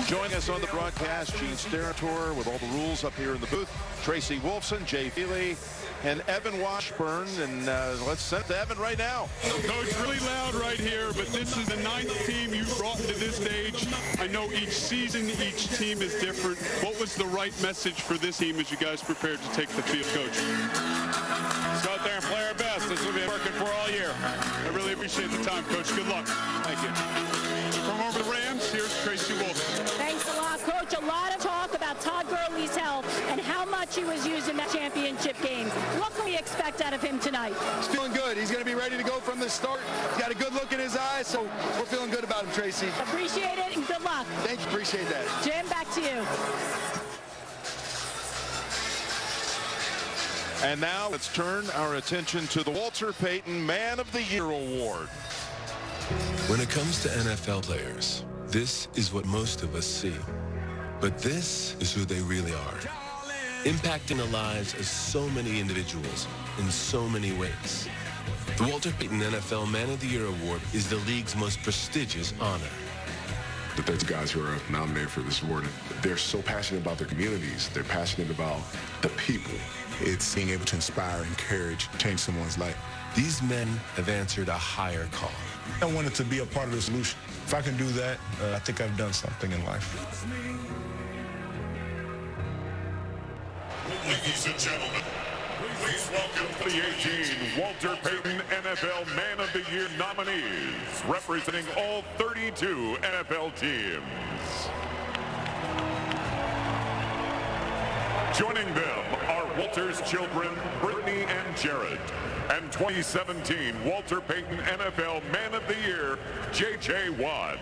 Joining us on the broadcast, Gene Steratore with all the rules up here in the booth. Tracy Wolfson, Jay Feely, and Evan Washburn. And let's send it to Evan right now. Coach, really loud right here, but this is the 9th team you've brought to this stage. I know each season, each team is different. What was the right message for this team as you guys prepared to take the field, Coach? Let's go out there and play our best. This is what we've been working for all year. I really appreciate the time, Coach. Good luck. Thank you. From over the Rams, here's Tracy Wolfson. Thanks a lot, Coach. A lot of talk about Todd Gurley's health and how much he was used in that championship game. What can we expect out of him tonight? He's feeling good. He's going to be ready to go from the start. He's got a good look in his eyes, so we're feeling good about him, Tracy. Appreciate it and good luck. Thank you. Appreciate that. Jim, back to you. And now let's turn our attention to the Walter Payton Man of the Year Award. When it comes to NFL players, this is what most of us see. But this is who they really are, impacting the lives of so many individuals in so many ways. The Walter Payton NFL Man of the Year Award is the league's most prestigious honor. The 30 guys who are nominated for this award, they're so passionate about their communities. They're passionate about the people. It's being able to inspire, encourage, change someone's life. These men have answered a higher call. I wanted to be a part of the solution. If I can do that, I think I've done something in life. Ladies and gentlemen, please welcome the 18 Walter Payton NFL Man of the Year nominees, representing all 32 NFL teams. Joining them are Walter's children, Brittany and Jared, and 2017 Walter Payton NFL Man of the Year, J.J. Watt.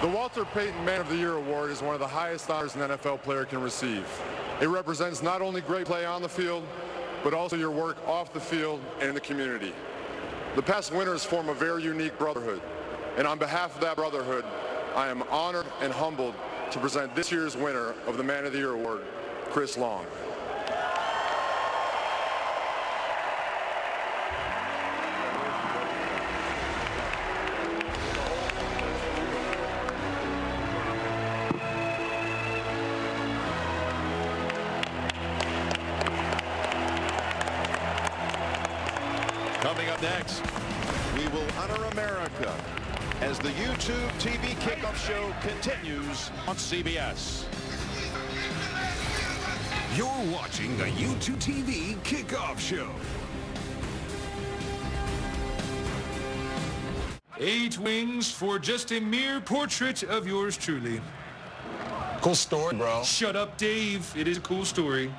The Walter Payton Man of the Year Award is one of the highest honors an NFL player can receive. It represents not only great play on the field, but also your work off the field and in the community. The past winners form a very unique brotherhood, and on behalf of that brotherhood, I am honored and humbled to present this year's winner of the Man of the Year Award, Chris Long. Coming up next, we will honor America as the YouTube TV kickoff show continues on CBS. You're watching the YouTube TV kickoff show. 8 wings for just a mere portrait of yours truly. Cool story, bro. Shut up, Dave. It is a cool story.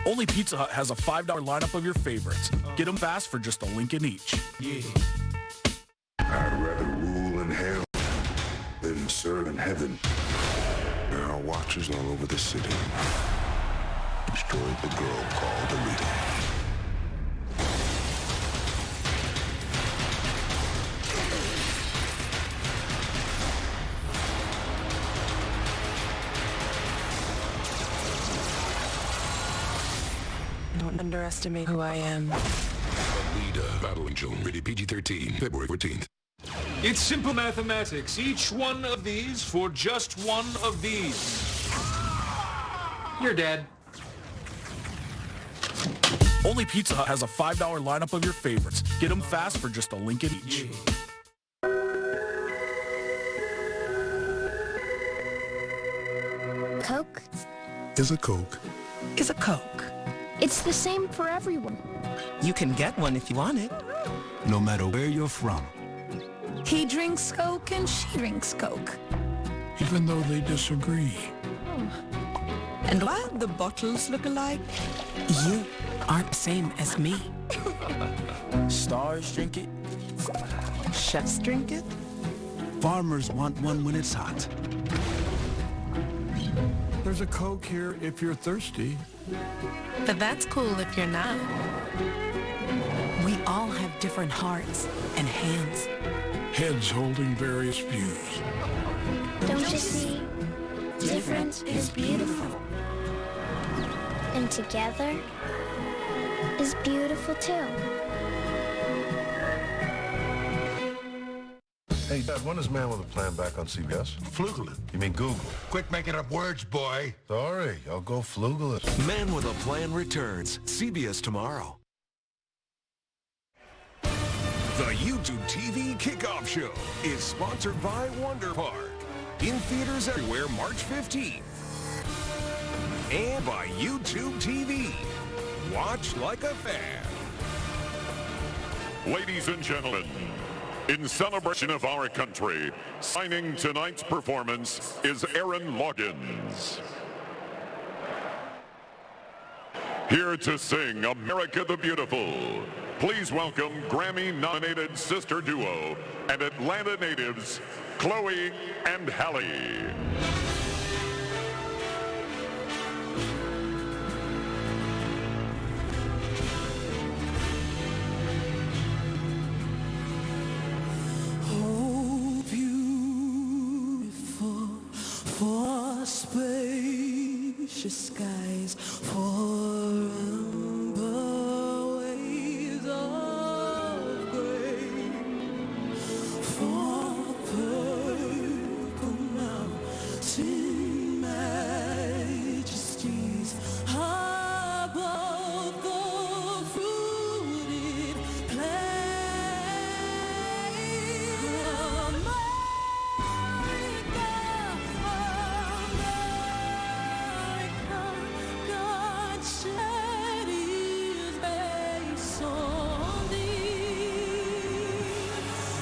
Only Pizza Hut has a $5 lineup of your favorites. Get them fast for just $1 each. Yeah. I'd rather rule in hell than serve in heaven. There are watchers all over the city. Destroyed the girl called Alita. Don't underestimate who I am. Alita, Battle Angel, rated PG-13, February 14th. It's simple mathematics. Each one of these for just one of these. You're dead. Only Pizza Hut has a $5 lineup of your favorites. Get them fast for just $1 each. Coke Is a Coke. Is a Coke. It's the same for everyone. You can get one if you want it. No matter where you're from. He drinks Coke and she drinks Coke. Even though they disagree. And while the bottles look alike, you aren't the same as me. Stars drink it. Chefs drink it. Farmers want one when it's hot. There's a Coke here if you're thirsty. But that's cool if you're not. We all have different hearts and hands. Heads holding various views. Don't you see? Different is beautiful. And together is beautiful too. Hey, Dad, when is Man with a Plan back on CBS? Flugel it. You mean Google? Quit making up words, boy. Sorry, I'll go Flugel it. Man with a Plan returns. CBS tomorrow. The YouTube TV Kickoff Show is sponsored by Wonder Park. In theaters everywhere March 15th. And by YouTube TV. Watch like a fan. Ladies and gentlemen, in celebration of our country, signing tonight's performance is Aaron Loggins. Here to sing America the Beautiful, please welcome Grammy-nominated sister duo and Atlanta natives, Chloe and Halle. For spacious skies, for amber waves of grain, for purple mountain majesties above the fruited plain. Shed his face on thee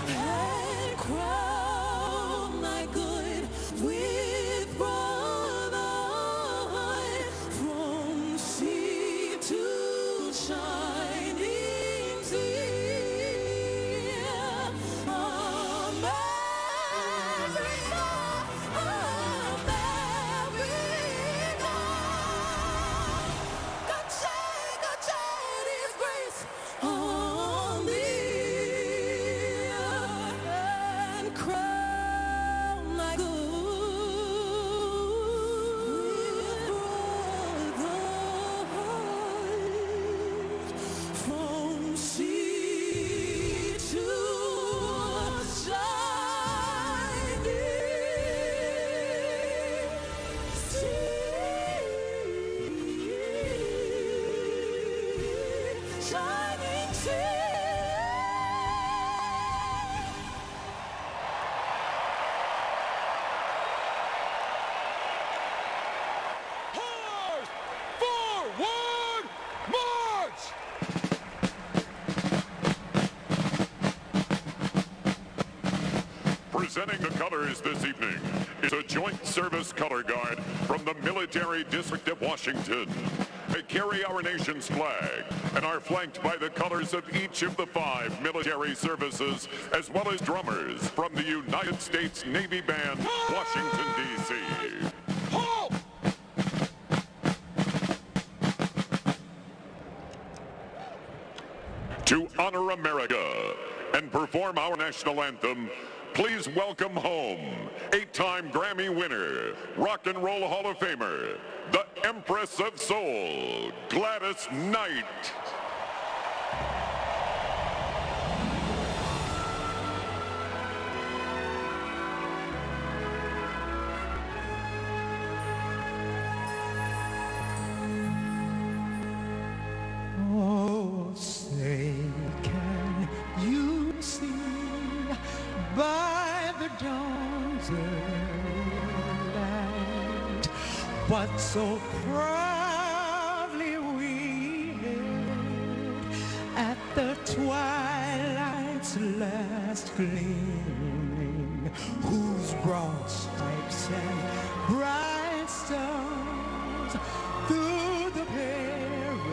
and crown thy good with brotherhood from sea to shining sea. America, America. God shed his grace on thee and crown thy good brotherhood from sea to shining shining sea. Horse! Forward! March! Presenting the colors this evening is a joint service color guide from the Military District of Washington. They carry our nation's flag and are flanked by the colors of each of the 5 military services, as well as drummers from the United States Navy Band, Washington, D.C. Halt! To honor America and perform our national anthem, please welcome home 8-time Grammy winner, Rock and Roll Hall of Famer, the Empress of Soul, Gladys Knight. Oh, say, can you see by the dawn's early light what so proudly we hailed at the twilight's last gleaming, whose broad stripes and bright stars through the perilous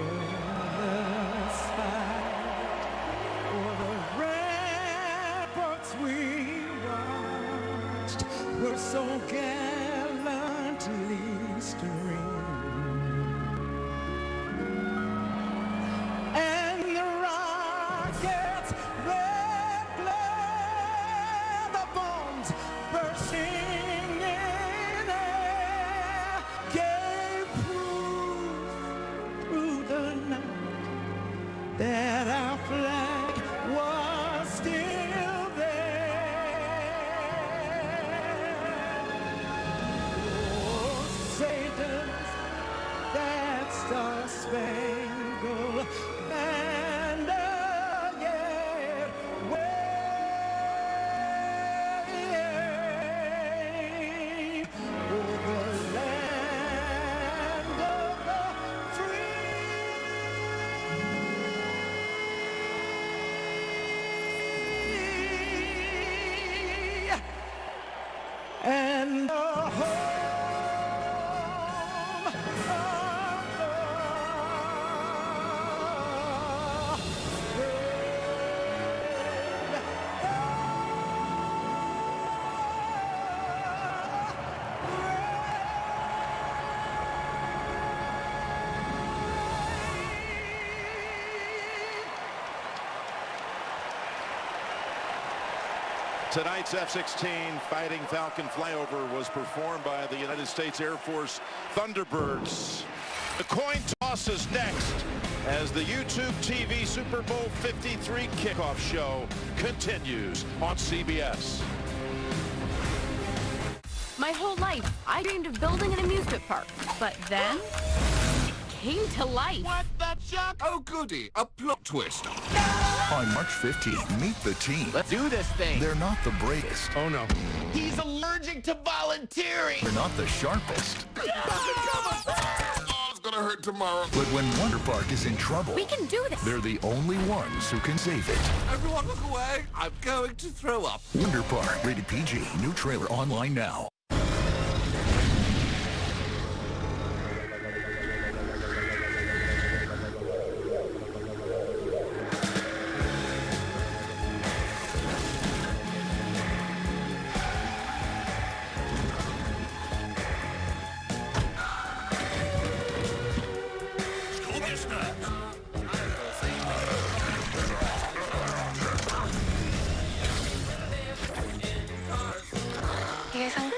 fight o'er the ramparts we watched were so gallantly streamed, and the rockets that glare, the bombs bursting in air, gave proof through the night that our flag was still there. Star-Spangled Banner, yeah, wave over the land of the free and the home. Tonight's F-16 Fighting Falcon flyover was performed by the United States Air Force Thunderbirds. The coin toss is next as the YouTube TV Super Bowl 53 kickoff show continues on CBS. My whole life, I dreamed of building an amusement park, but then it came to life. What the chuck? Oh, goody. A plot twist. On March 15th, meet the team. Let's do this thing. They're not the bravest. Oh, no. He's allergic to volunteering. They're not the sharpest. Oh, it's gonna hurt tomorrow. But when Wonder Park is in trouble, We can do this. they're the only ones who can save it. Everyone look away. I'm going to throw up. Wonder Park, rated PG. New trailer online now. You guys hungry?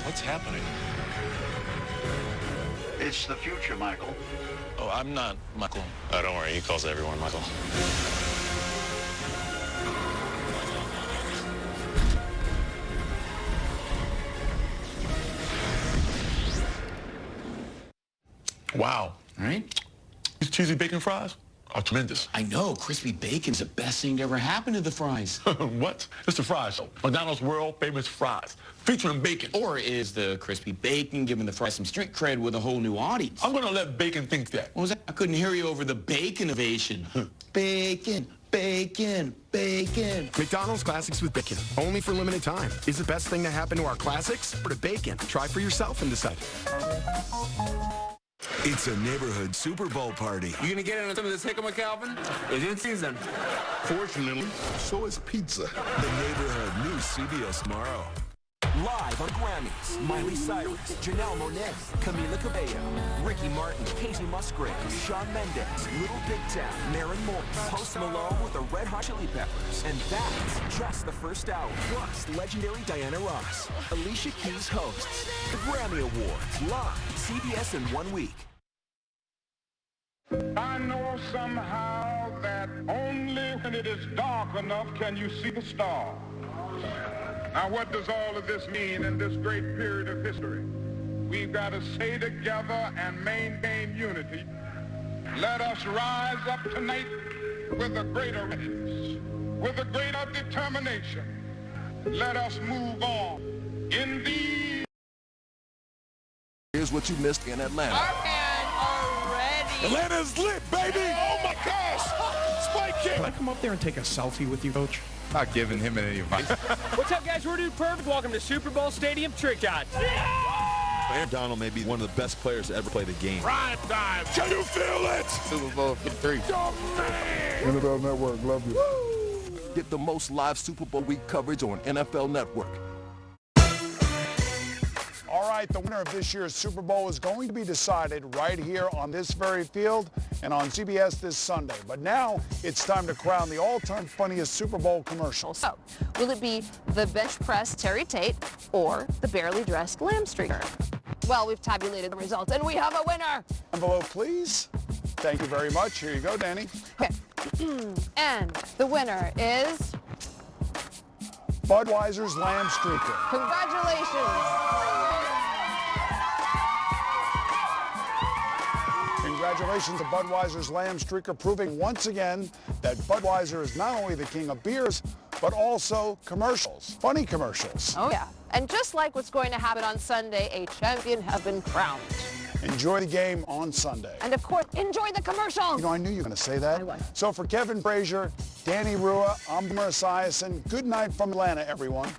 What's happening? It's the future, Michael. Oh, I'm not Michael. Oh, don't worry. He calls everyone Michael. Wow. All right. These cheesy bacon fries are tremendous. I know. Crispy bacon's the best thing to ever happen to the fries. What? It's the fries show. McDonald's world famous fries. Featuring bacon. Or is the crispy bacon giving the fries some street cred with a whole new audience? I'm going to let bacon think that. What was that? I couldn't hear you over the bacon ovation. Bacon, bacon, bacon. McDonald's Classics with Bacon. Only for limited time. Is the best thing to happen to our classics or to bacon? Try for yourself and decide. It's a neighborhood Super Bowl party. You gonna get into some of this Hickam, Calvin? It's in season. Fortunately, so is pizza. The neighborhood news CBS tomorrow. Live on Grammys, Miley Cyrus, Janelle Monáe, Camila Cabello, Ricky Martin, Casey Musgraves, Shawn Mendes, Little Big Town, Maren Morris, Post Malone with the Red Hot Chili Peppers. And that's just the first hour. Plus, legendary Diana Ross. Alicia Keys hosts the Grammy Awards, live, CBS in 1 week. I know somehow that only when it is dark enough can you see the stars. Now, what does all of this mean in this great period of history? We've got to stay together and maintain unity. Let us rise up tonight with a greater readiness, with a greater determination. Let us move on in these. Here's what you missed in Atlanta. Atlanta's lit, baby! Oh my gosh! Spike kick! Can I come up there and take a selfie with you, Coach? Not giving him any advice. What's up, guys? We're Dude Perfect. Welcome to Super Bowl Stadium Trick Shots. Aaron Donald may be one of the best players to ever play the game. Prime time! Can you feel it? Super Bowl 53. NFL Network, love you. Get the most live Super Bowl week coverage on NFL Network. All right, the winner of this year's Super Bowl is going to be decided right here on this very field and on CBS this Sunday. But now it's time to crown the all-time funniest Super Bowl commercial. So, will it be the bench press Terry Tate or the barely dressed Lamb Streaker? Well, we've tabulated the results and we have a winner. Envelope, please. Thank you very much. Here you go, Danny. Okay, And the winner is Budweiser's Lamb Streaker. Congratulations. Congratulations to Budweiser's Lamb Streaker, proving once again that Budweiser is not only the king of beers, but also commercials, funny commercials. Oh, yeah. And just like what's going to happen on Sunday, a champion has been crowned. Enjoy the game on Sunday. And, of course, enjoy the commercials. You know, I knew you were going to say that. I was. So for Kevin Brazier, Danny Rua, I'm Boomer Esiason. Good night from Atlanta, everyone.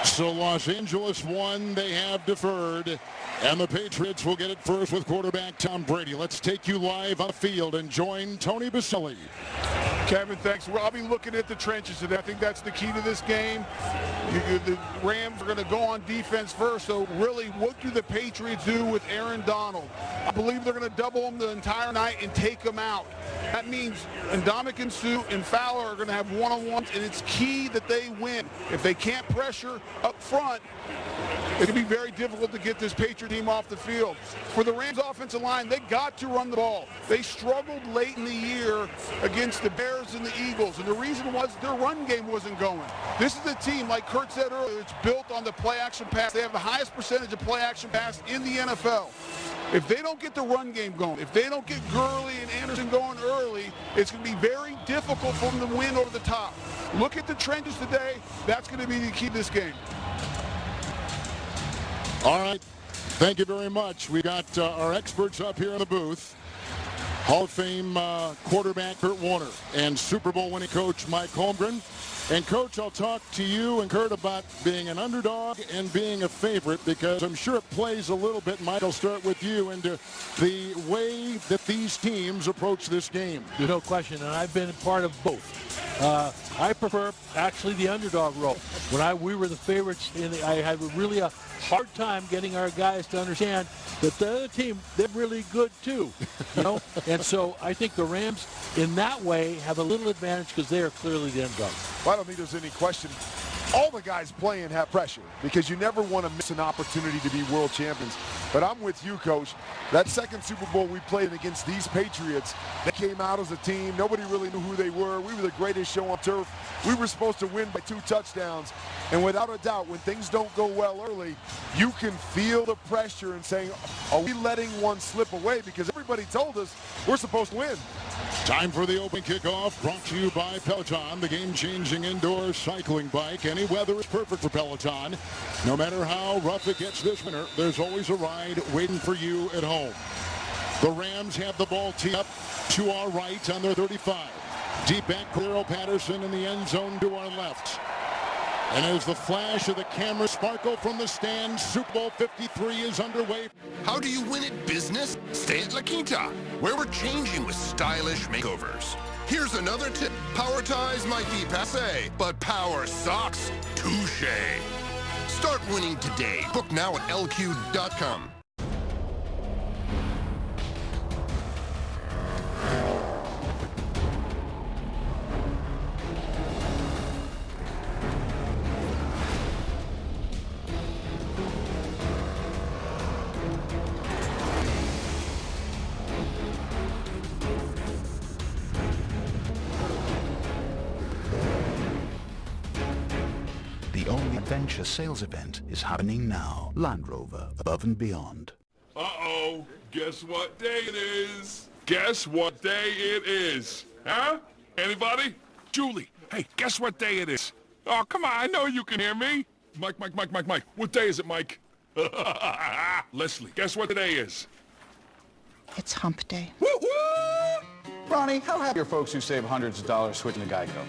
So Los Angeles won, they have deferred, and the Patriots will get it first with quarterback Tom Brady. Let's take you live on the field and join Tony Baselli. Kevin, thanks. Well, I'll be looking at the trenches today. I think that's the key to this game. The Rams are going to go on defense first, so really, what do the Patriots do with Aaron Donald? I believe they're going to double him the entire night and take him out. That means Ndamukong Suh and Fowler are going to have one-on-ones, and it's key that they win. If they can't pressure up front, it can be very difficult to get this Patriot team off the field. For the Rams offensive line, they got to run the ball. They struggled late in the year against the Bears and the Eagles, and the reason was their run game wasn't going. This is a team, like Kurt said earlier, it's built on the play-action pass. They have the highest percentage of play-action pass in the NFL. If they don't get the run game going, if they don't get Gurley and Anderson going early, it's going to be very difficult for them to win over the top. Look at the trenches today. That's going to be the key to this game. All right. Thank you very much. We got our experts up here in the booth. Hall of Fame quarterback Kurt Warner and Super Bowl winning coach Mike Holmgren. And, Coach, I'll talk to you and Kurt about being an underdog and being a favorite, because I'm sure it plays a little bit, Mike, I'll start with you, into the way that these teams approach this game. There's no question, and I've been part of both. I prefer actually the underdog role. When we were the favorites, I had really a hard time getting our guys to understand that the other team, they're really good too, you know? And so I think the Rams, in that way, have a little advantage because they are clearly the underdog. Well, I don't think there's any question. All the guys playing have pressure because you never want to miss an opportunity to be world champions. But I'm with you, Coach. That second Super Bowl we played against these Patriots, they came out as a team. Nobody really knew who they were. We were the greatest show on turf. We were supposed to win by 2 touchdowns. And without a doubt, when things don't go well early, you can feel the pressure and saying, are we letting one slip away? Because everybody told us we're supposed to win. Time for the open kickoff, brought to you by Peloton, the game-changing indoor cycling bike. Any weather is perfect for Peloton. No matter how rough it gets this winter, there's always a ride waiting for you at home. The Rams have the ball teed up to our right on their 35. Deep back, Cordero Patterson in the end zone to our left. And as the flash of the camera sparkle from the stand, Super Bowl 53 is underway. How do you win at business? Stay at La Quinta, where we're changing with stylish makeovers. Here's another tip. Power ties might be passé, but power socks, touche. Start winning today. Book now at LQ.com. The only adventure sales event is happening now. Land Rover, above and beyond. Uh-oh. Guess what day it is? Guess what day it is? Huh? Anybody? Julie. Hey, guess what day it is? Oh, come on. I know you can hear me. Mike. What day is it, Mike? Leslie, guess what the day is? It's hump day. Ronnie, how happy are folks who save hundreds of dollars switching to Geico?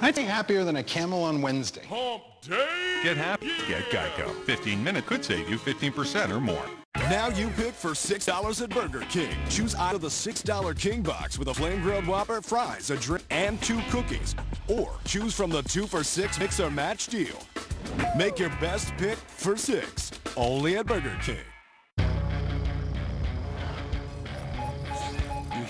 I'd say happier than a camel on Wednesday. Hump day! Get happy. Get Geico. 15 minutes could save you 15% or more. Now you pick for $6 at Burger King. Choose out of the $6 King Box with a flame-grilled Whopper, fries, a drink, and 2 cookies. Or choose from the 2 for $6 Mix or Match deal. Make your best pick for $6. Only at Burger King.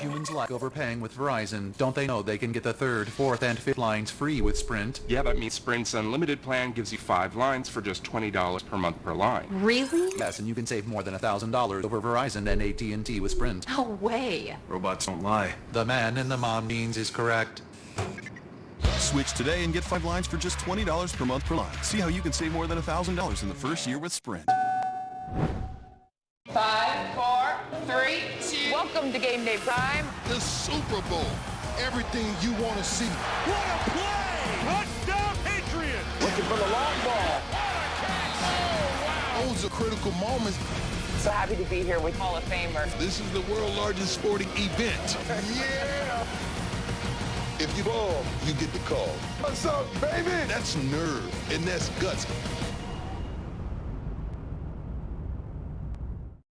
Humans like overpaying with Verizon. Don't they know they can get the 3rd, 4th, and 5th lines free with Sprint? Yeah, that means Sprint's unlimited plan gives you 5 lines for just $20 per month per line. Really? Yes, and you can save more than $1,000 over Verizon and AT&T with Sprint. No way. Robots don't lie. The man in the mom jeans is correct. Switch today and get 5 lines for just $20 per month per line. See how you can save more than $1,000 in the first year with Sprint. 5, 4, 3, 2. Welcome to game day prime. The Super Bowl. Everything you want to see. What a play! Touchdown Patriots! Looking for the long ball. What a catch! Oh, wow! Those are critical moments. So happy to be here with Hall of Famer. This is the world's largest sporting event. Yeah! If you ball, you get the call. What's up, baby? That's nerve, and that's guts.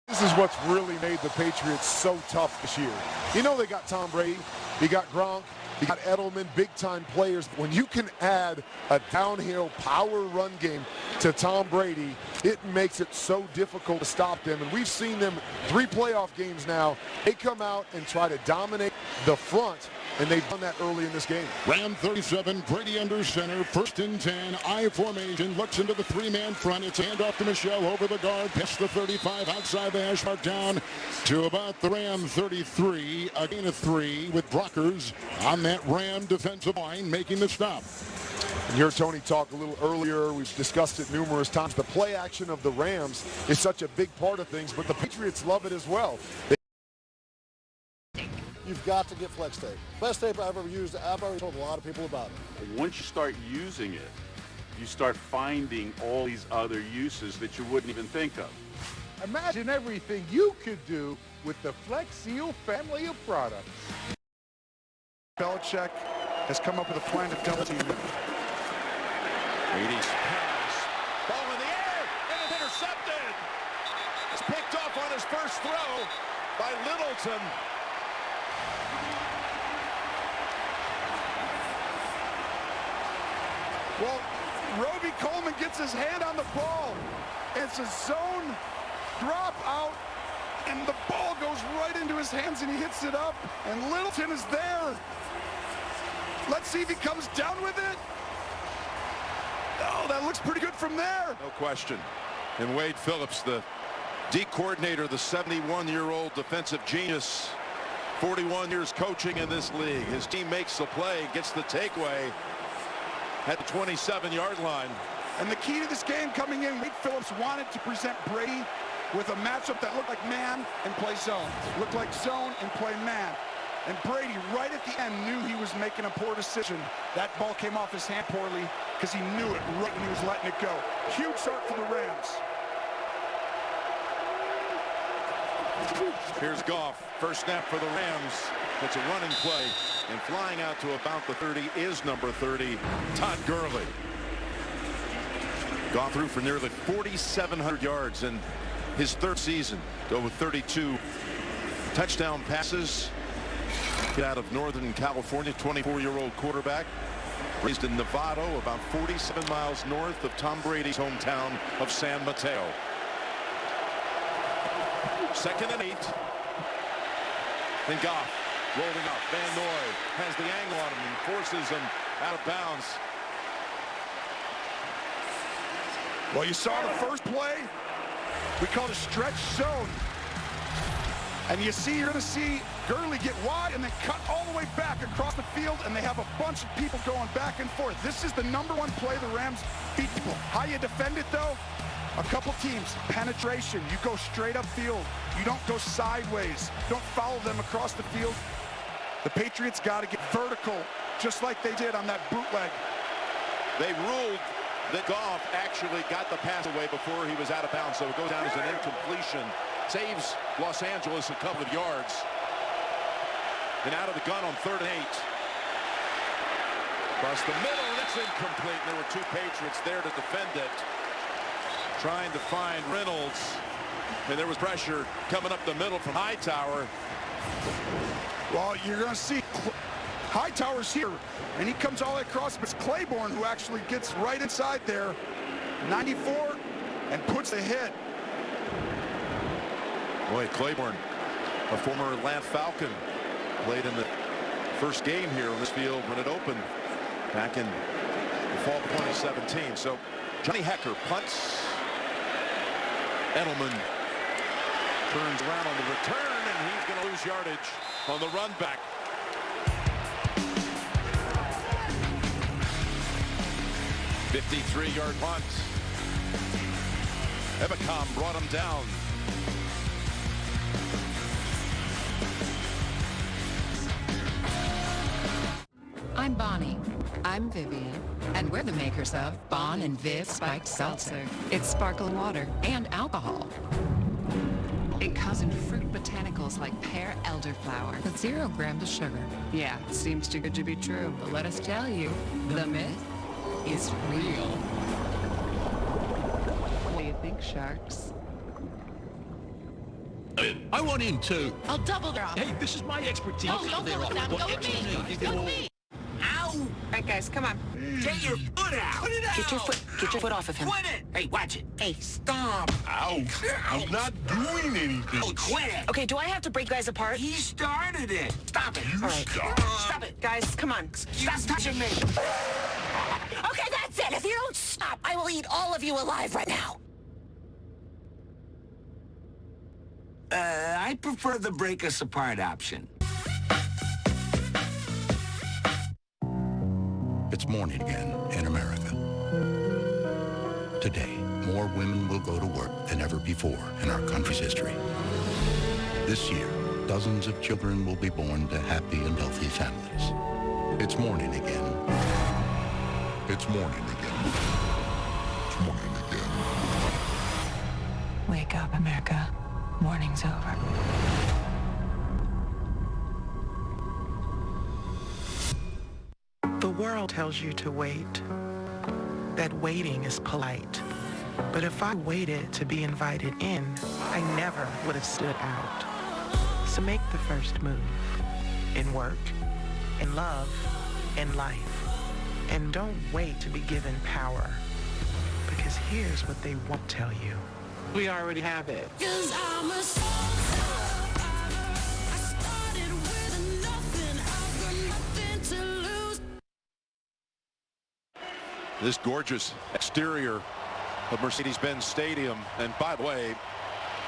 This is what's really made the Patriots so tough this year. You know they got Tom Brady, you got Gronk, you got Edelman, big-time players. When you can add a downhill power run game to Tom Brady, it makes it so difficult to stop them. And we've seen them 3 playoff games now. They come out and try to dominate the front, and they've done that early in this game. Ram 37, Brady under center, 1st and 10, I formation, looks into the 3-man front. It's handoff to Michelle over the guard, past the 35, outside the hash mark, down to about the Ram 33, a gain of 3 with Brockers on that Ram defensive line making the stop. And you heard Tony talk a little earlier. We've discussed it numerous times. The play action of the Rams is such a big part of things, but the Patriots love it as well. You've got to get flex tape. Best tape I've ever used. I've already told a lot of people about it. Once you start using it, you start finding all these other uses that you wouldn't even think of. Imagine everything you could do with the Flex Seal family of products. Belichick has come up with a plan to double team him. Brady's pass. Ball in the air, and it's intercepted. It's picked off on his first throw by Littleton. Well, Roby Coleman gets his hand on the ball. It's a zone drop out, and the ball goes right into his hands, and he hits it up, and Littleton is there. Let's see if he comes down with it. Oh, that looks pretty good from there. No question. And Wade Phillips, the D coordinator, the 71-year-old defensive genius, 41 years coaching in this league. His team makes the play, gets the takeaway at the 27-yard line. And the key to this game coming in, Wade Phillips wanted to present Brady with a matchup that looked like man and play zone. Looked like zone and play man. And Brady, right at the end, knew he was making a poor decision. That ball came off his hand poorly because he knew it right when he was letting it go. Huge start for the Rams. Here's Goff. First snap for the Rams. It's a running play. And flying out to about the 30 is number 30, Todd Gurley. Gone through for nearly 4,700 yards in his 3rd season. Go with 32 touchdown passes. Out of Northern California, 24-year-old quarterback. Raised in Nevada, about 47 miles north of Tom Brady's hometown of San Mateo. 2nd and 8. Then Goff rolling up. Van Noy has the angle on him and forces him out of bounds. Well, you saw the first play. We called a stretch zone. And you see, you're going to see Gurley get wide and then cut all the way back across the field, and they have a bunch of people going back and forth. This is the #1 play the Rams beat people. How you defend it, though? A couple teams. Penetration. You go straight up field. You don't go sideways. Don't follow them across the field. The Patriots got to get vertical, just like they did on that bootleg. They ruled that Goff actually got the pass away before he was out of bounds, so it goes down as an incompletion. Saves Los Angeles a couple of yards. And out of the gun on 3rd and 8. Across the middle, and it's incomplete. There were two Patriots there to defend it. Trying to find Reynolds. And there was pressure coming up the middle from Hightower. Well, you're going to see Hightower's here, and he comes all the way across. But it's Claiborne who actually gets right inside there, 94, and puts the hit. Boy, Claiborne, a former Atlanta Falcon, played in the first game here on this field when it opened back in the fall of 2017. So Johnny Hekker punts. Edelman turns around on the return, and he's going to lose yardage on the run back. A 53-yard punt. Ebicom brought him down. I'm Bonnie. I'm Vivian. And we're the makers of Bon and Viv Spiked Seltzer. It's sparkling water and alcohol. It comes in fruit botanicals like pear elderflower with 0 grams of sugar. Yeah, it seems too good to be true. But let us tell you, the myth is real. What do you think, sharks? I want in too. I'll double their offer. Hey, this is my expertise. Oh, don't go with them. Go with me. Go with me. Ow! All right, guys, come on. Get your foot out! Put it out! Get your foot off of him. Quit it! Hey, watch it. Hey, stop. Ow! I'm not doing anything. Oh, quit it! Okay, do I have to break you guys apart? He started it. Stop it. All right. Stop it, guys. Come on. Stop touching me. Okay, that's it. If you don't stop, I will eat all of you alive right now. I prefer the break us apart option. It's morning again in America. Today, more women will go to work than ever before in our country's history. This year, dozens of children will be born to happy and healthy families. It's morning again. It's morning again. It's morning again. Wake up, America. Morning's over. The world tells you to wait, that waiting is polite. But if I waited to be invited in, I never would have stood out. So make the first move, in work, in love, in life. And don't wait to be given power, because here's what they won't tell you. We already have it. This gorgeous exterior of Mercedes-Benz Stadium. And by the way,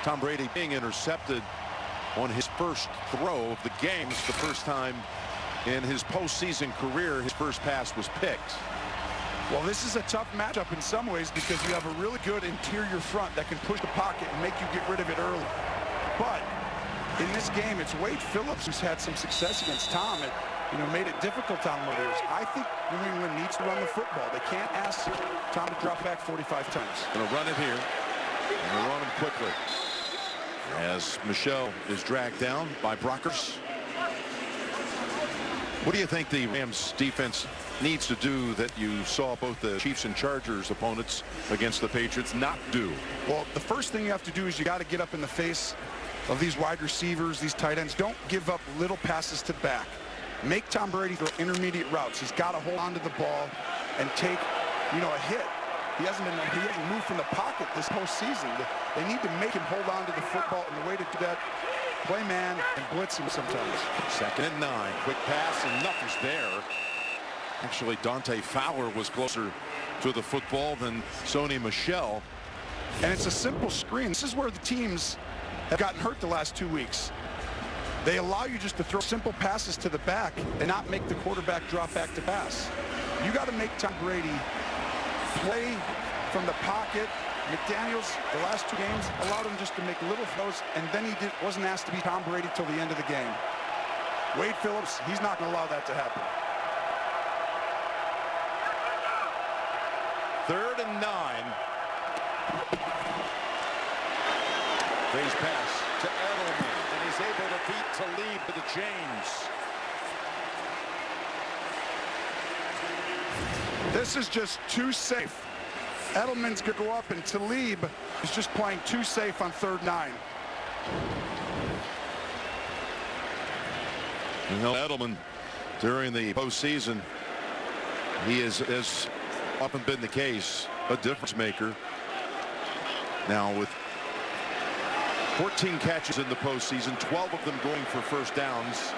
Tom Brady being intercepted on his first throw of the game. It's the first time in his postseason career his first pass was picked. Well, this is a tough matchup in some ways because you have a really good interior front that can push the pocket and make you get rid of it early. But in this game, it's Wade Phillips who's had some success against Tom. It, made it difficult on Lavers. I think New England needs to run the football. They can't ask Tom to drop back 45 times. Going to run it here. Going to run him quickly. As Michel is dragged down by Brockers. What do you think the Rams defense needs to do that you saw both the Chiefs and Chargers opponents against the Patriots not do? Well, the first thing you have to do is you got to get up in the face of these wide receivers, these tight ends. Don't give up little passes to back. Make Tom Brady throw intermediate routes. He's got to hold on to the ball and take, a hit. He hasn't moved from the pocket this postseason. They need to make him hold on to the football, and the way to do that, play man and blitz him sometimes. 2nd and 9. Quick pass, and nothing's there. Actually, Dante Fowler was closer to the football than Sony Michel. And it's a simple screen. This is where the teams have gotten hurt the last 2 weeks. They allow you just to throw simple passes to the back and not make the quarterback drop back to pass. You got to make Tom Brady play from the pocket. McDaniels, the last 2 games, allowed him just to make little throws, and then he wasn't asked to be Tom Brady till the end of the game. Wade Phillips, he's not going to allow that to happen. 3rd and 9. Phase pass to Edelman, and he's able to beat Talib to the chains. This is just too safe. Edelman's going to go up, and Talib is just playing too safe on 3rd 9. You know, Edelman, during the postseason, he has often been the case, a difference maker. Now with 14 catches in the postseason, 12 of them going for first downs.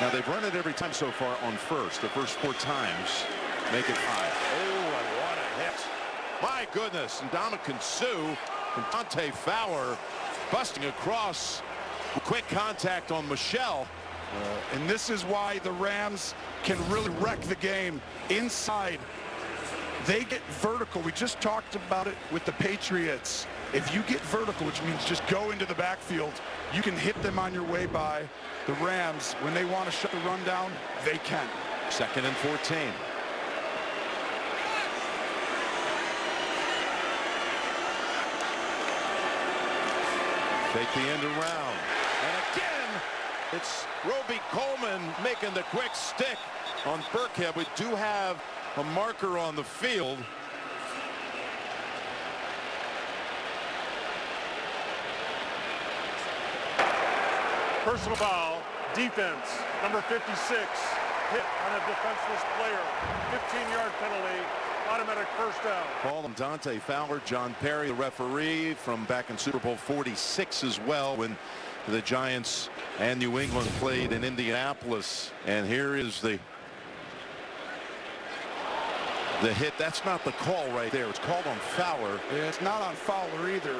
Now they've run it every time so far on first. The first 4 times make it 5. Oh, and what a hit. My goodness. And Ndamukong Suh and Dante Fowler busting across. Quick contact on Michel. And this is why the Rams can really wreck the game. Inside, they get vertical. We just talked about it with the Patriots. If you get vertical, which means just go into the backfield, you can hit them on your way by. The Rams, when they want to shut the run down, they can. 2nd and 14. Take the end around. And again, it's Roby Coleman making the quick stick on Burkhead. We do have a marker on the field. Personal foul, defense, number 56, hit on a defenseless player, 15-yard penalty, automatic first down. Call him Dante Fowler, John Perry, the referee from back in Super Bowl 46 as well when the Giants and New England played in Indianapolis. And here is the hit. That's not the call right there. It's called on Fowler. Yeah, it's not on Fowler either.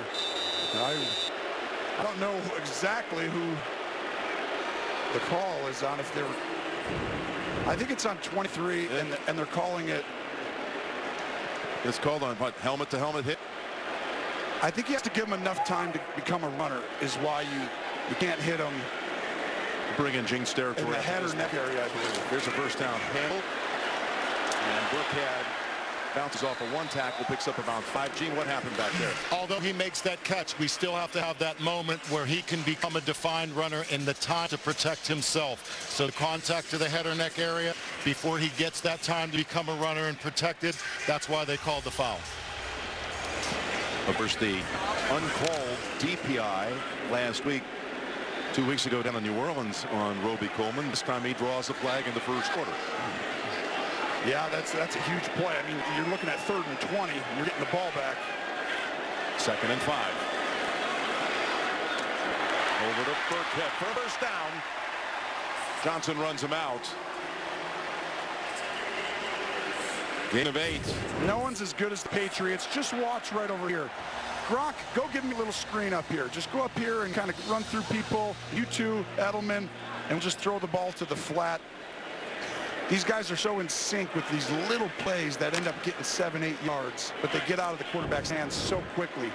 I don't know exactly who the call is on. If they're, I think it's on 23, and they're calling it. It's called on what? Helmet to helmet hit. I think you have to give him enough time to become a runner. Is why you can't hit him. Bring in Jinx territory. In the head or neck area, I believe. Here's a first down handle, and Burkhead bounces off of 1 tackle, picks up about 5. Gene, what happened back there? Although he makes that catch, we still have to have that moment where he can become a defined runner in the time to protect himself. So the contact to the head or neck area before he gets that time to become a runner and protected, that's why they called the foul. Of course, the uncalled DPI last week, 2 weeks ago down in New Orleans on Roby Coleman. This time he draws the flag in the first quarter. Yeah, that's a huge play. I mean, you're looking at 3rd and 20. You're getting the ball back. 2nd and 5. Over to Burkhead for first down. Johnson runs him out. Gain of 8. No one's as good as the Patriots. Just watch right over here. Gronk, go give me a little screen up here. Just go up here and kind of run through people. You two, Edelman, and just throw the ball to the flat. These guys are so in sync with these little plays that end up getting 7-8 yards, but they get out of the quarterback's hands so quickly.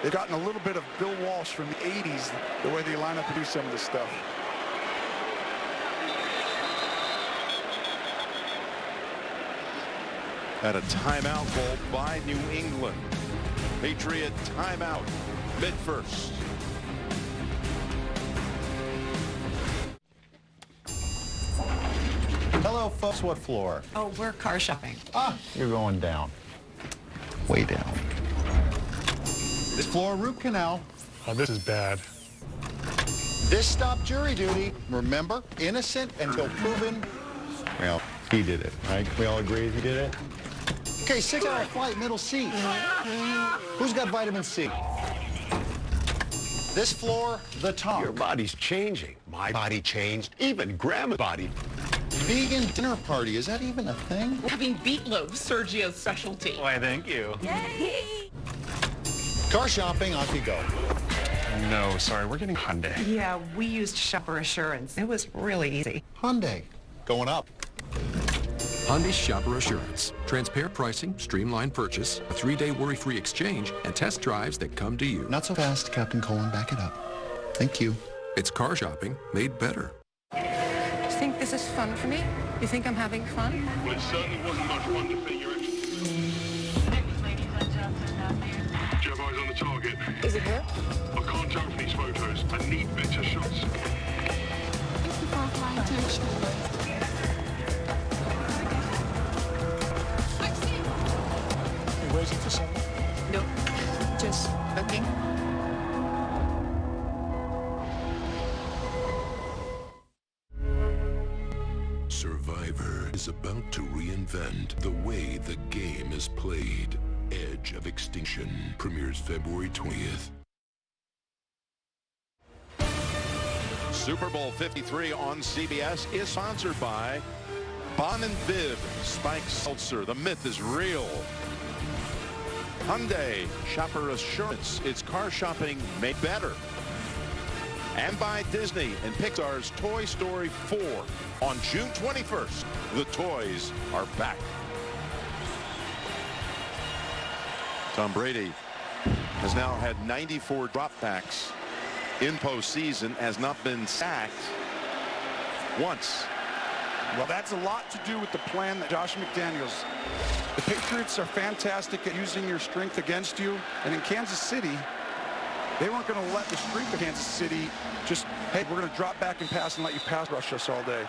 They've gotten a little bit of Bill Walsh from the 80s, the way they line up to do some of this stuff. At a timeout called by New England. Patriot timeout, mid-first. Hello, folks. What floor? Oh, we're car shopping. Ah, you're going down. Way down. This floor, root canal. Oh, this is bad. This stop jury duty. Remember, innocent until proven. Well, he did it, right? We all agree he did it? Okay, 6-hour flight, middle seat. Who's got vitamin C? This floor, the top. Your body's changing. My body changed. Even Grandma's body. Vegan dinner party, is that even a thing? We're having meatloaf, Sergio's specialty. Why, thank you. Yay! Car shopping, off you go. No, sorry, we're getting Hyundai. Yeah, we used Shopper Assurance. It was really easy. Hyundai, going up. Hyundai Shopper Assurance. Transparent pricing, streamlined purchase, a 3-day worry-free exchange, and test drives that come to you. Not so fast, Captain Colin. Back it up. Thank you. It's car shopping made better. You think this is fun for me? You think I'm having fun? Well, it certainly wasn't much fun to fit your extra. Do you have eyes on the target? Is it here? I can't tell from these photos. I need better shots. Survivor is about to reinvent the way the game is played. Edge of Extinction premieres February 20th. Super Bowl 53 on CBS is sponsored by Bon and Viv Spike Seltzer. The myth is real. Hyundai Shopper Assurance. It's car shopping made better. And by Disney and Pixar's Toy Story 4. On June 21st, the toys are back. Tom Brady has now had 94 dropbacks in postseason, has not been sacked once. Well, that's a lot to do with the plan that Josh McDaniels. The Patriots are fantastic at using your strength against you. And in Kansas City, they weren't going to let the strength of Kansas City just, hey, we're going to drop back and pass and let you pass rush us all day.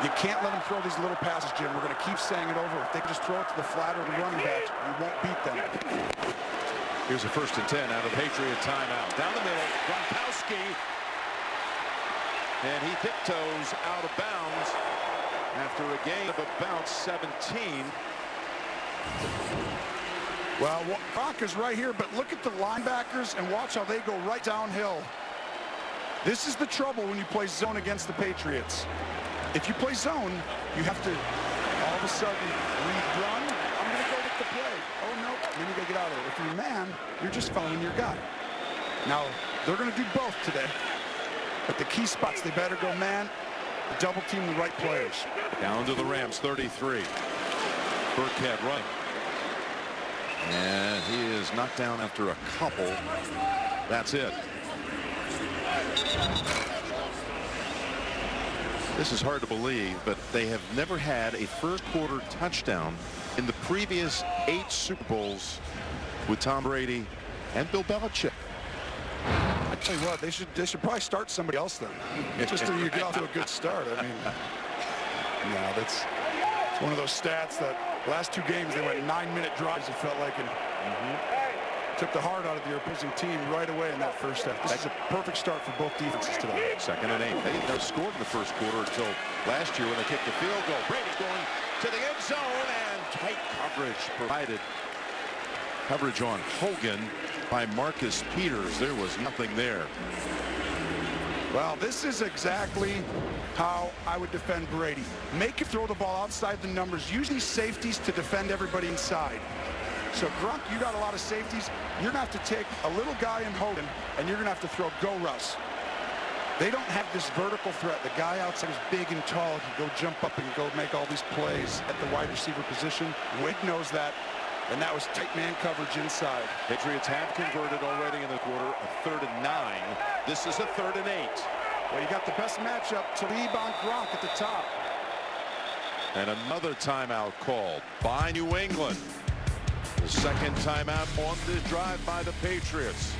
You can't let them throw these little passes, Jim. We're going to keep saying it over. If they can just throw it to the flat or the running back, you won't beat them. Here's a 1st and 10 out of Patriot timeout. Down the middle, Gronkowski. And he tiptoes out of bounds after a gain of about 17. Well, Gronk is right here, but look at the linebackers and watch how they go right downhill. This is the trouble when you play zone against the Patriots. If you play zone, you have to all of a sudden run. I'm going to go with the play. Oh, no. Then you got to get out of there. If you're man, you're just following your guy. Now, they're going to do both today. But the key spots, they better go man, double team the right players. Down to the Rams, 33. Burkhead running. And he is knocked down after a couple. That's it. This is hard to believe, but they have never had a first quarter touchdown in the previous 8 Super Bowls with Tom Brady and Bill Belichick. I tell you what, they should probably start somebody else then. Just so you get off to a good start. I mean, yeah, it's one of those stats that last 2 games they went 9-minute drives. It felt like, and took the heart out of the opposing team right away in that first half. This is a perfect start for both defenses today. 2nd and 8. They never scored in the first quarter until last year when they kicked the field goal. Brady going to the end zone, and tight coverage provided. Coverage on Hogan by Marcus Peters. There was nothing there. Well, this is exactly how I would defend Brady. Make him throw the ball outside the numbers. Use these safeties to defend everybody inside. So, Gronk, you got a lot of safeties. You're going to have to take a little guy in Hogan, and you're going to have to throw go Russ. They don't have this vertical threat. The guy outside is big and tall. He can go jump up and go make all these plays at the wide receiver position. Wick knows that. And that was tight man coverage inside. Patriots have converted already in the quarter, a 3rd and 9. This is a 3rd and 8. Well, you got the best matchup, Talib on Gronk at the top. And another timeout called by New England. The 2nd timeout on the drive by the Patriots.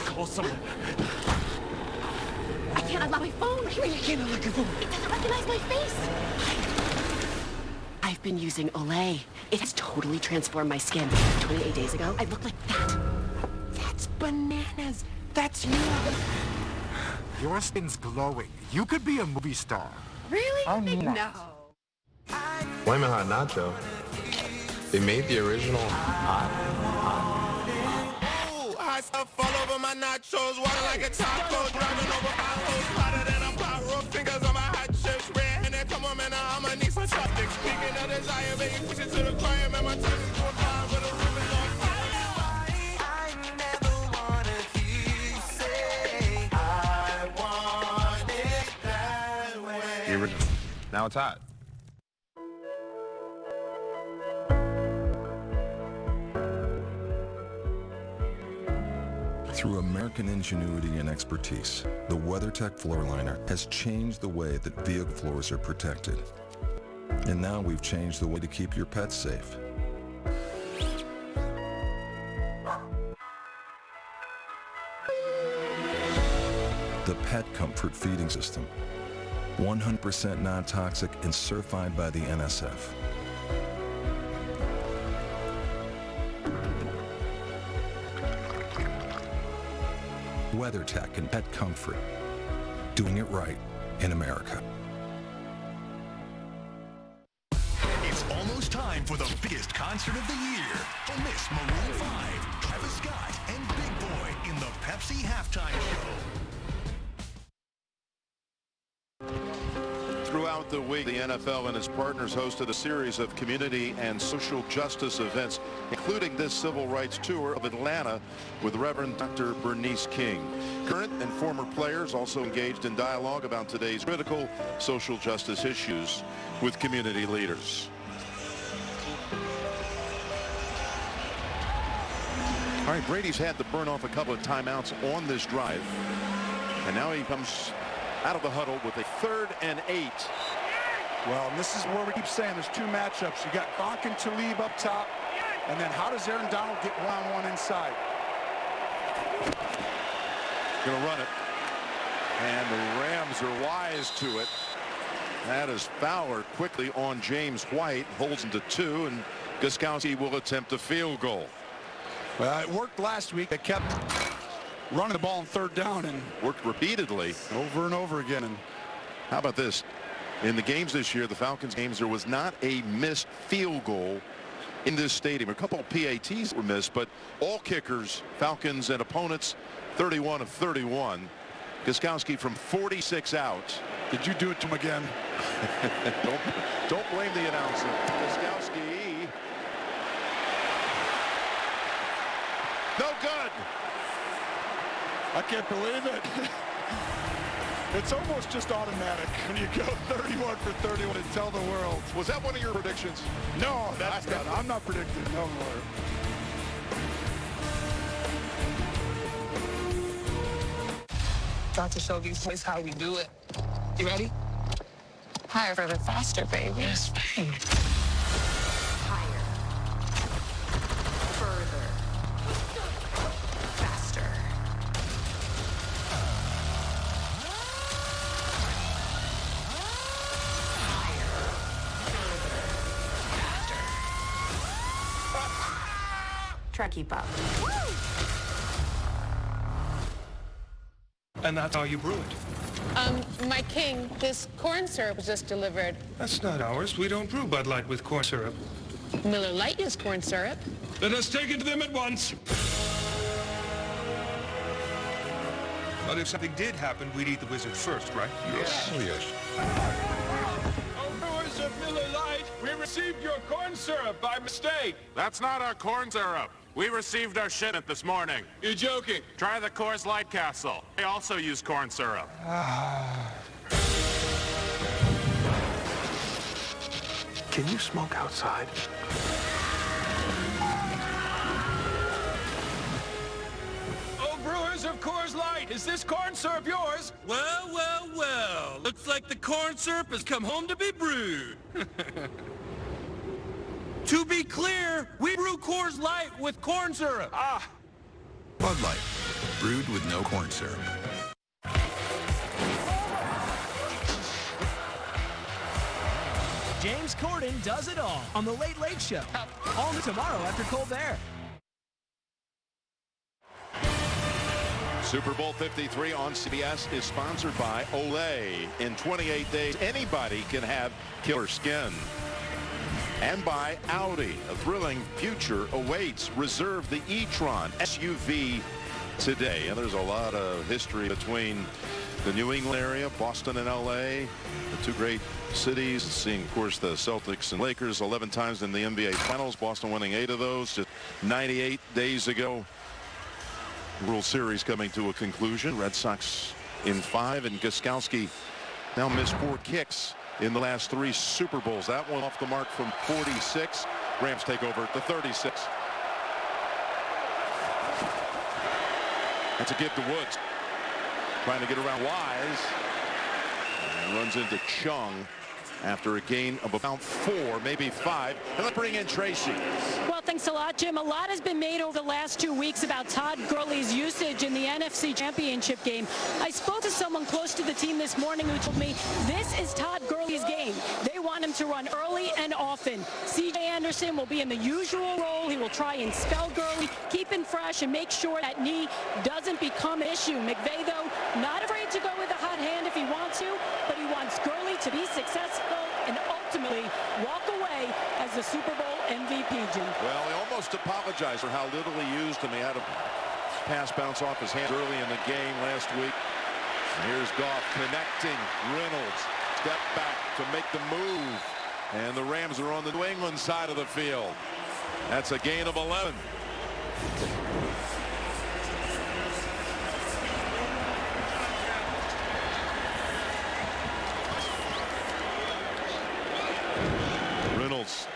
Call someone. I can't unlock my phone. What do you mean you can't unlock your phone? It doesn't recognize my face. I've been using Olay. It has totally transformed my skin. 28 days ago, I looked like that. That's bananas. That's you. Your skin's glowing. You could be a movie star. Really? No. Flamin' Hot Nacho. They made the original hot. Hot stuff all over my nachos, water like a taco, driving over potholes, hotter than a pot roast, fingers on my hot chips, red, and then come on, man, I'ma need some chopsticks. Speaking of desire, baby, push it to the choir, man, my time is going fire, but the ribbon on fire. I never wanna hear you say, I want it that way. The original. Now it's hot. Through American ingenuity and expertise, the WeatherTech floor liner has changed the way that vehicle floors are protected. And now we've changed the way to keep your pets safe. The Pet Comfort Feeding System. 100% non-toxic and certified by the NSF. WeatherTech and Pet Comfort. Doing it right in America. It's almost time for the biggest concert of the year. Don't miss Maroon 5, Travis Scott, and Big Boy in the Pepsi Halftime Show. Throughout the week, the NFL and its partners hosted a series of community and social justice events, including this civil rights tour of Atlanta with Reverend Dr. Bernice King. Current and former players also engaged in dialogue about today's critical social justice issues with community leaders. All right, Brady's had to burn off a couple of timeouts on this drive, and now he comes out of the huddle with a 3rd and 8. Well, and this is where we keep saying there's two matchups. You got Gronk and Talib up top, and then how does Aaron Donald get one-on-one inside? Gonna run it, and the Rams are wise to it. That is Fowler quickly on James White, holds him to 2, and Gostkowski will attempt a field goal. Well, it worked last week. They kept running the ball on 3rd down and worked repeatedly over and over again. And how about this? In the games this year, the Falcons games, there was not a missed field goal in this stadium. A couple of PATs were missed, but all kickers, Falcons and opponents, 31 of 31. Gostkowski from 46 out. Did you do it to him again? Don't blame the announcer. Gostkowski. No good. I can't believe it. It's almost just automatic when you go 31 for 31 and tell the world. Was that one of your predictions? No, that's not. I'm not predicting. No more. About to show these boys how we do it. You ready? Higher, further, faster, baby. Yes, baby. Higher. Further. Faster. Try to keep up. And that's how you brew it. My king, this corn syrup was just delivered. That's not ours. We don't brew Bud Light with corn syrup. Miller Lite used corn syrup. Let us take it to them at once. But if something did happen, we'd eat the wizard first, right? Yes. Oh, yes. Oh, brewers of Miller Lite, we received your corn syrup by mistake. That's not our corn syrup. We received our shipment this morning. You're joking. Try the Coors Light Castle. They also use corn syrup. Can you smoke outside? Oh, brewers of Coors Light, is this corn syrup yours? Well, well, well. Looks like the corn syrup has come home to be brewed. To be clear, we brew Coors Light with corn syrup. Bud Light, brewed with no corn syrup. James Corden does it all on The Late Late Show. All tomorrow after Colbert. Super Bowl 53 on CBS is sponsored by Olay. In 28 days, anybody can have killer skin. And by Audi. A thrilling future awaits. Reserve the e-tron SUV today. And there's a lot of history between the New England area, Boston and LA, the two great cities. Seeing, of course, the Celtics and Lakers 11 times in the NBA Finals. Boston winning 8 of those just 98 days ago. World Series coming to a conclusion. Red Sox in 5, and Gostkowski now missed 4 kicks in the last 3 Super Bowls. That one off the mark from 46. Rams take over at the 36. That's a give to Woods. Trying to get around Wise. And runs into Chung after a gain of about 4, maybe 5. And let's bring in Tracy. Well, thanks a lot, Jim. A lot has been made over the last 2 weeks about Todd Gurley's usage in the NFC Championship game. I spoke to someone close to the team this morning who told me this is Todd Gurley's game. They want want him to run early and often. C.J. Anderson will be in the usual role. He will try and spell Gurley, keep him fresh, and make sure that knee doesn't become an issue. McVay, though, not afraid to go with a hot hand if he wants to, but he wants Gurley to be successful and ultimately walk away as the Super Bowl MVP, Jim. Well, he almost apologized for how little he used him. He had a pass bounce off his hand early in the game last week. And here's Goff connecting. Reynolds step back to make the move. And the Rams are on the New England side of the field. That's a gain of 11. Reynolds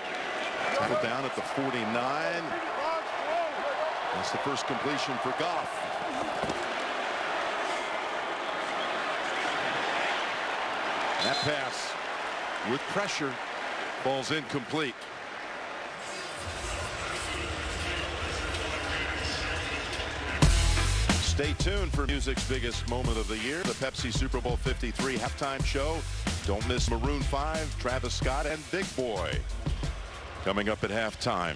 tackled down at the 49. That's the first completion for Goff. That pass with pressure falls incomplete. Stay tuned for music's biggest moment of the year, the Pepsi Super Bowl 53 halftime show. Don't miss Maroon 5, Travis Scott, and Big Boy coming up at halftime.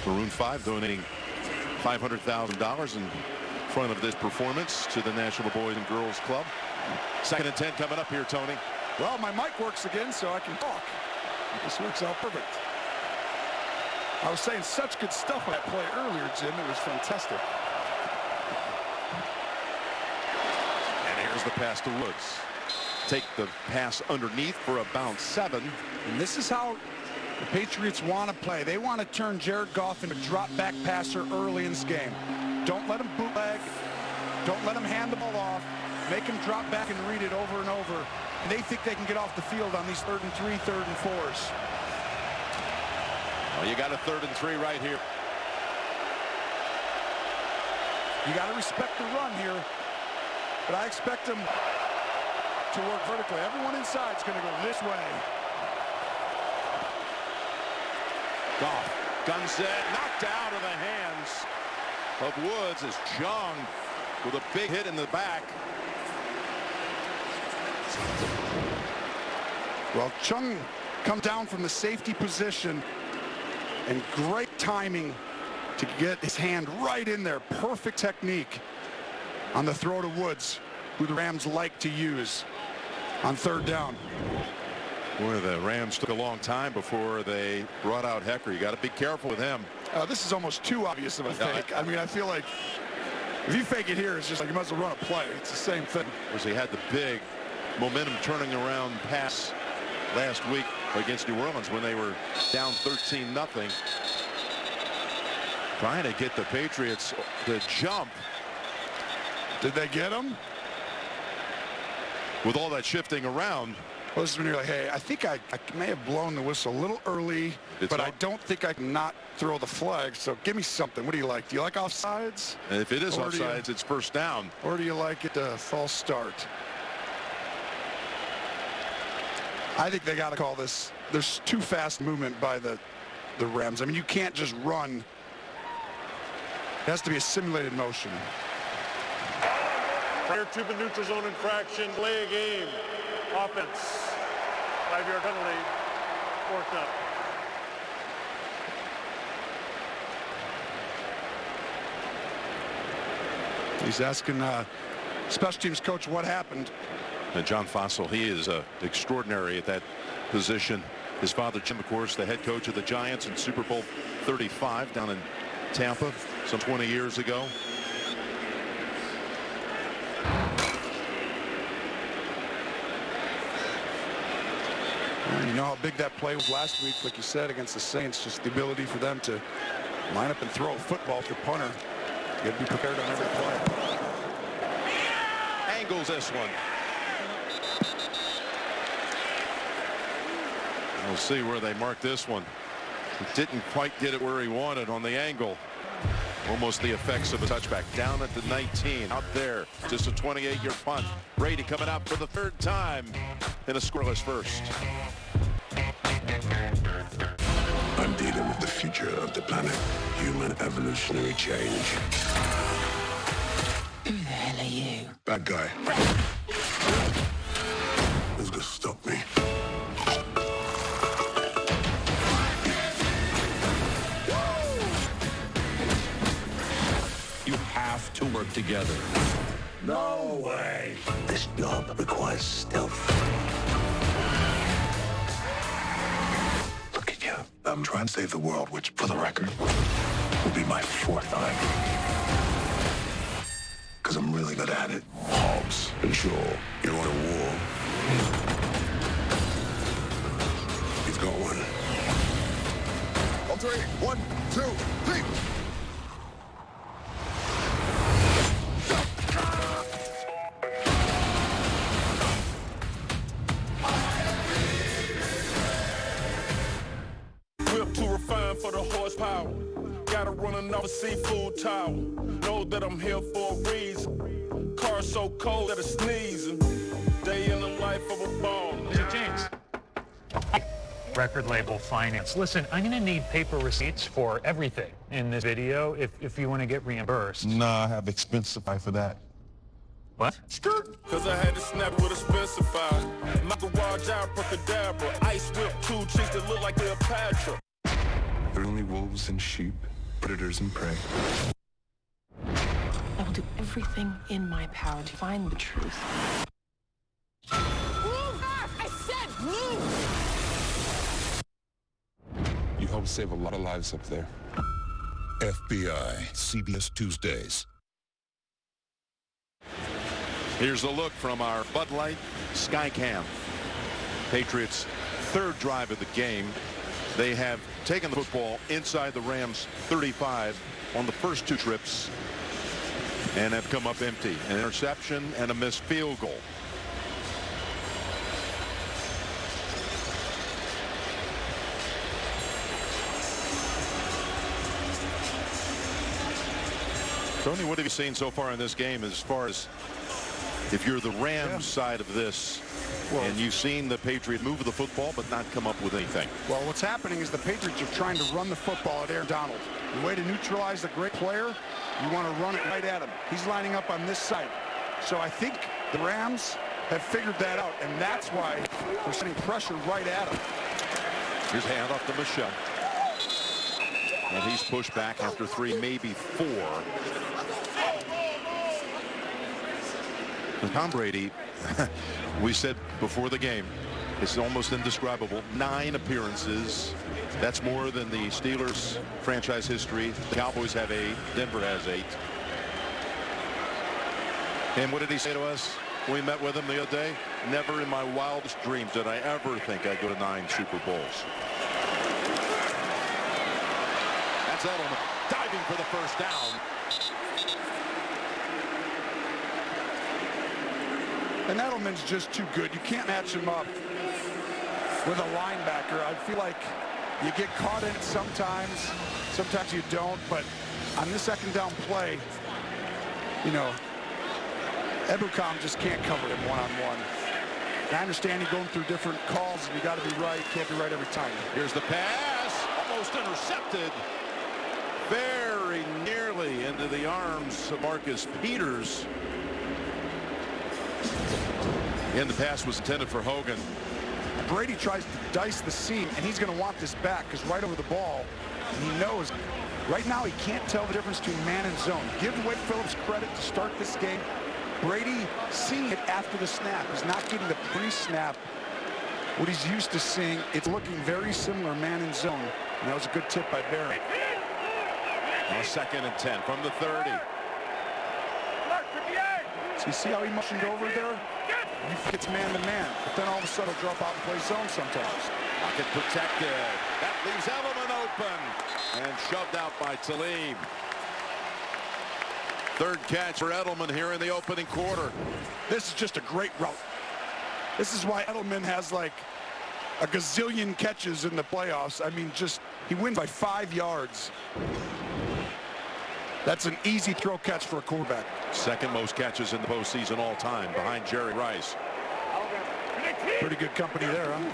Maroon 5 donating $500,000 in front of this performance to the National Boys and Girls Club. 2nd and 10 coming up here, Tony. Well, my mic works again, so I can talk. This works out perfect. I was saying such good stuff on that play earlier, Jim. It was fantastic. And here's the pass to Woods. Take the pass underneath for a bounce 7. And this is how the Patriots want to play. They want to turn Jared Goff into a drop-back passer early in this game. Don't let him bootleg. Don't let him hand the ball off. Make him drop back and read it over and over. And they think they can get off the field on these 3rd and 3, 3rd and 4s. Well, you got a 3rd and 3 right here. You got to respect the run here. But I expect them to work vertically. Everyone inside is going to go this way. Goff guns it, knocked out of the hands of Woods as Chung with a big hit in the back. Well, Chung come down from the safety position and great timing to get his hand right in there. Perfect technique on the throw to Woods, who the Rams like to use on 3rd down. Boy, the Rams took a long time before they brought out Hecker. You got to be careful with him. This is almost too obvious of a fake. I mean, I feel like if you fake it here, it's just like you might as well run a play. It's the same thing. Because he had the big momentum turning around pass last week against New Orleans when they were down 13-0. Trying to get the Patriots to jump. Did they get him? With all that shifting around. Well, this is when you're like, hey, I think I may have blown the whistle a little early, but I don't think I can not throw the flag. So give me something. What do you like? Do you like offsides? And if it is offsides, it's 1st down. Or do you like it a false start? I think they got to call this. There's too fast movement by the Rams. I mean, you can't just run. It has to be a simulated motion. Prior to the neutral zone infraction, play a game. Offense. 5-yard penalty. 4th down. He's asking special teams coach what happened. And John Fossil, he is extraordinary at that position. His father, Jim, of course, the head coach of the Giants in Super Bowl 35 down in Tampa some 20 years ago. You know how big that play was last week, like you said, against the Saints. Just the ability for them to line up and throw a football to the punter. You got to be prepared on every play. Angles this one. We'll see where they mark this one. He didn't quite get it where he wanted on the angle. Almost the effects of a touchback. Down at the 19. Out there. Just a 28-yard punt. Brady coming out for the 3rd time in a scoreless first. I'm dealing with the future of the planet. Human evolutionary change. Who the hell are you? Bad guy. Who's gonna stop me? work together. No way. This job requires stealth. Look at you. I'm trying to save the world, which, for the record, will be my 4th time. Because I'm really good at it. Hobbs and Shaw, you're on a war. He's got one. On 3, 1, 2, 3. Too refined for the horsepower. Gotta run another seafood tower. Know that I'm here for a reason. Car so cold that it's sneezing. Day in the life of a baller. Mr. James. Record label finance. Listen, I'm gonna need paper receipts for everything in this video if you want to get reimbursed. Nah, I have Expensify for that. What? Skirt. Cause I had to snap with a Expensify. My garage abracadabra. Ice whip 2 chicks that look like Cleopatra. There are only wolves and sheep, predators and prey. I will do everything in my power to find the truth. Move! I said move! You helped save a lot of lives up there. FBI, CBS Tuesdays. Here's a look from our Bud Light Skycam. Patriots' 3rd drive of the game. They have taken the football inside the Rams' 35 on the first 2 trips and have come up empty. An interception and a missed field goal. Tony, what have you seen so far in this game as far as if you're the Rams side of this? And you've seen the Patriots move the football but not come up with anything. Well, what's happening is the Patriots are trying to run the football at Aaron Donald. The way to neutralize the great player, you want to run it right at him. He's lining up on this side. So I think the Rams have figured that out, and that's why they're sending pressure right at him. Here's handoff to Michelle. And he's pushed back after 3, maybe 4. Tom Brady, we said before the game, it's almost indescribable. 9 appearances. That's more than the Steelers franchise history. The Cowboys have 8. Denver has 8. And what did he say to us when we met with him the other day? Never in my wildest dreams did I ever think I'd go to 9 Super Bowls. That's Edelman diving for the first down. And Edelman's just too good. You can't match him up with a linebacker. I feel like you get caught in it sometimes. Sometimes you don't. But on this 2nd down play, you know, Ebukam just can't cover him one-on-one. I understand you're going through different calls and you got to be right. Can't be right every time. Here's the pass. Almost intercepted. Very nearly into the arms of Marcus Peters. And the pass was intended for Hogan. Brady tries to dice the seam, and he's going to want this back because right over the ball, he knows. Right now, he can't tell the difference between man and zone. Give Wade Phillips credit to start this game. Brady seeing it after the snap. He's not getting the pre-snap, what he's used to seeing. It's looking very similar man and zone. And that was a good tip by Barry. On 2nd and 10 from the 30. So you see how he motioned over there? You think it's man-to-man, but then all of a sudden he'll drop out and play zone sometimes. Pocket protected. That leaves Edelman open. And shoved out by Talib. 3rd catch for Edelman here in the opening quarter. This is just a great route. This is why Edelman has like a gazillion catches in the playoffs. I mean, just, he wins by 5 yards. That's an easy throw catch for a quarterback. 2nd most catches in the postseason all time, behind Jerry Rice. Pretty good company there, huh?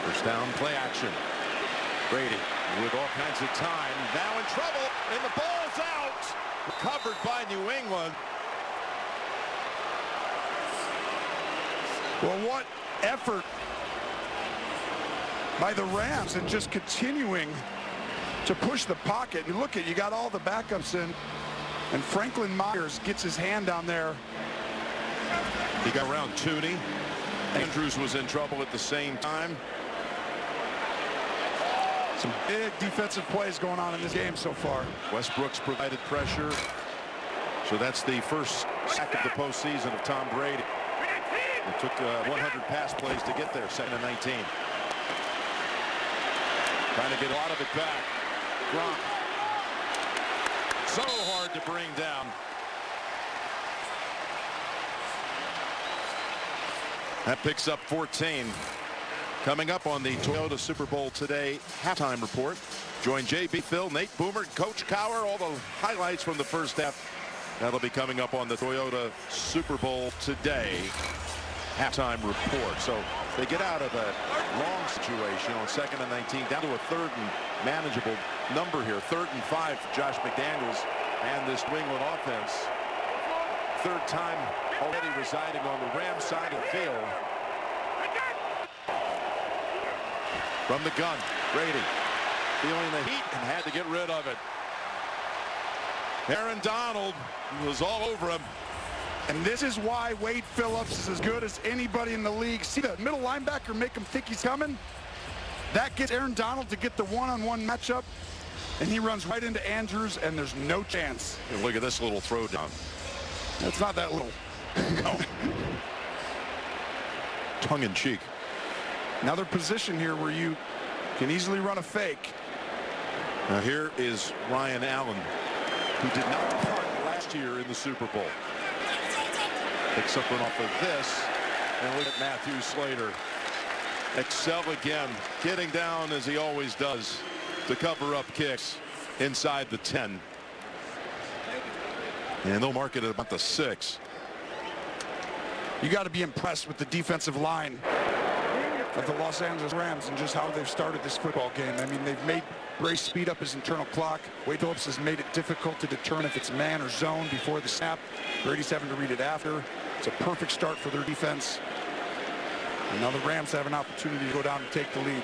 First down, play action. Brady with all kinds of time. Now in trouble, and the ball's out. Recovered by New England. Well, what effort by the Rams and just continuing to push the pocket. You look at, you got all the backups in. And Franklin Myers gets his hand down there. He got around Tooney. Andrews was in trouble at the same time. Some big defensive plays going on in this game so far. Westbrook's provided pressure. So that's the first sack of the postseason of Tom Brady. It took 100 pass plays to get there, 2nd and 19. Trying to get a lot of it back. Gronk. So hard to bring down. That picks up 14. Coming up on the Toyota Super Bowl today halftime report. Join JB Phil, Nate Boomer, Coach Cowher. All the highlights from the first half. That'll be coming up on the Toyota Super Bowl today halftime report. So they get out of a long situation on 2nd and 19 down to a 3rd and manageable number here. 3rd and 5 for Josh McDaniels and this New England offense. 3rd time already residing on the Rams side of the field. From the gun, Brady feeling the heat and had to get rid of it. Aaron Donald was all over him. And this is why Wade Phillips is as good as anybody in the league. See the middle linebacker make him think he's coming? That gets Aaron Donald to get the one-on-one matchup. And he runs right into Andrews, and there's no chance. And look at this little throw down. It's not that little. No. Tongue in cheek. Another position here where you can easily run a fake. Now here is Ryan Allen, who did not punt last year in the Super Bowl. Pick something off of this, and look at Matthew Slater. Excel again, getting down as he always does to cover up kicks inside the 10. And they'll mark it at about the 6. You got to be impressed with the defensive line of the Los Angeles Rams and just how they've started this football game. I mean, they've made Brace speed up his internal clock. Wade Phillips has made it difficult to determine if it's man or zone before the snap. Brady's having to read it after. It's a perfect start for their defense. And now the Rams have an opportunity to go down and take the lead.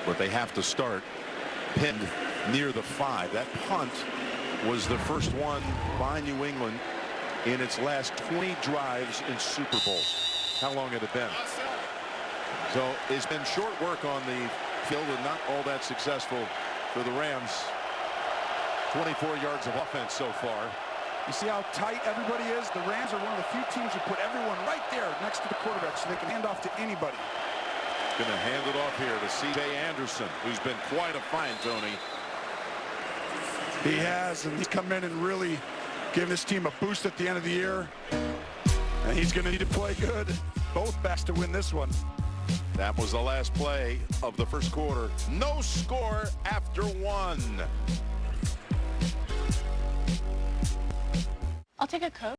But they have to start pinned near the 5. That punt was the first one by New England in its last 20 drives in Super Bowls. How long had it been? So it's been short work on the field and not all that successful for the Rams. 24 yards of offense so far. You see how tight everybody is? The Rams are one of the few teams who put everyone right there next to the quarterback so they can hand off to anybody. Going to hand it off here to C.J. Anderson, who's been quite a find, Tony. He has, and he's come in and really given this team a boost at the end of the year. And he's going to need to play good. Both backs to win this one. That was the last play of the first quarter. No score after 1. I'll take a Coke.